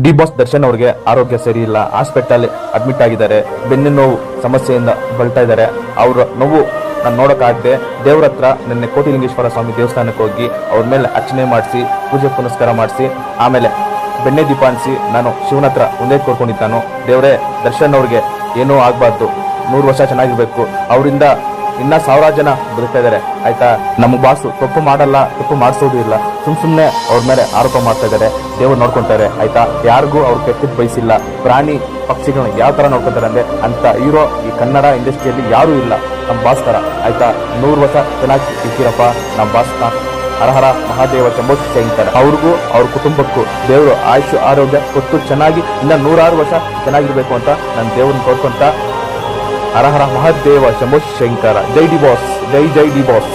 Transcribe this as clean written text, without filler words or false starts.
D boss Darshan ಅವರಿಗೆ ಆರೋಗ್ಯ ಸರಿ ಇಲ್ಲ, ಹಾಸ್ಪಿಟಲ್ ಅಡ್ಮಿಟ್ ಆಗಿದ್ದಾರೆ, ಬೆನ್ನು ನೋವು ಸಮಸ್ಯೆಯಿಂದ ಬಳಲ್ತಾ ಇದ್ದಾರೆ. ಅವ್ರ ನೋವು ನಾನು ನೋಡೋಕ್ಕಾಗದೆ ದೇವ್ರ ಹತ್ರ ನಿನ್ನೆ ಕೋಟಿಲಿಂಗೇಶ್ವರ ಸ್ವಾಮಿ ದೇವಸ್ಥಾನಕ್ಕೆ ಹೋಗಿ ಅವ್ರ ಮೇಲೆ ಅರ್ಚನೆ ಮಾಡಿಸಿ ಪೂಜೆ ಪುನಸ್ಕಾರ ಮಾಡಿಸಿ ಆಮೇಲೆ ಬೆಣ್ಣೆ ದೀಪ ಅನಿಸಿ ನಾನು ಶಿವನ ಹತ್ರ ಒಂದೇ ಕೋರ್ಕೊಂಡಿದ್ದಾನು. ದೇವರೇ ದರ್ಶನ್ ಅವ್ರಿಗೆ ಏನೂ ಆಗಬಾರ್ದು, 100 ವರ್ಷ ಚೆನ್ನಾಗಿರ್ಬೇಕು, ಅವರಿಂದ ಇನ್ನ 1000 ಜನ ಬದುಕ್ತಾ ಇದ್ದಾರೆ ಆಯ್ತಾ. ನಮ್ಮ ಬಾಸು ತಪ್ಪು ಮಾಡಲ್ಲ, ತಪ್ಪು ಮಾಡಿಸೋದು ಇಲ್ಲ, ಸುಮ್ಮನೆ ಅವ್ರ ಮೇಲೆ ಆರೋಪ ಮಾಡ್ತಾ ಇದ್ದಾರೆ. ದೇವ್ರು ನೋಡ್ಕೊಂತಾರೆ ಆಯ್ತಾ. ಯಾರಿಗೂ ಅವ್ರು ಕೆಟ್ಟದ್ದು ಬಯಸಿಲ್ಲ. ಪ್ರಾಣಿ ಪಕ್ಷಿಗಳನ್ನ ಯಾವ ತರ ನೋಡ್ಕೊಂತಾರೆ ಅಂದ್ರೆ ಅಂತ ಹೀರೋ ಈ ಕನ್ನಡ ಇಂಡಸ್ಟ್ರಿಯಲ್ಲಿ ಯಾರೂ ಇಲ್ಲ ನಮ್ಮ ಬಾಸ್ ತರ ಆಯ್ತಾ. 100 ವರ್ಷ ಚೆನ್ನಾಗಿ ಇರ್ತೀರಪ್ಪ ನಮ್ಮ ಬಾಸ್. ಹರ ಹರ ಮಹಾದೇವ ಶಂಭೋ ಶಂಕರ. ಅವ್ರಿಗೂ ಅವ್ರ ಕುಟುಂಬಕ್ಕೂ ದೇವರು ಆಯುಷ್ ಆರೋಗ್ಯ ಕೊಟ್ಟು ಚೆನ್ನಾಗಿ ಇನ್ನ 106 ವರ್ಷ ಚೆನ್ನಾಗಿರ್ಬೇಕು ಅಂತ ನಾನು ದೇವ್ರನ್ನ ಕೋರ್ಕೊಂತ ಹರ ಹರ ಮಹಾದೇವ ಶಂಭೋ ಶಂಕರ. ಜೈ ಡಿ ಬಾಸ್, ಜೈ ಜೈ ಡಿ ಬಾಸ್.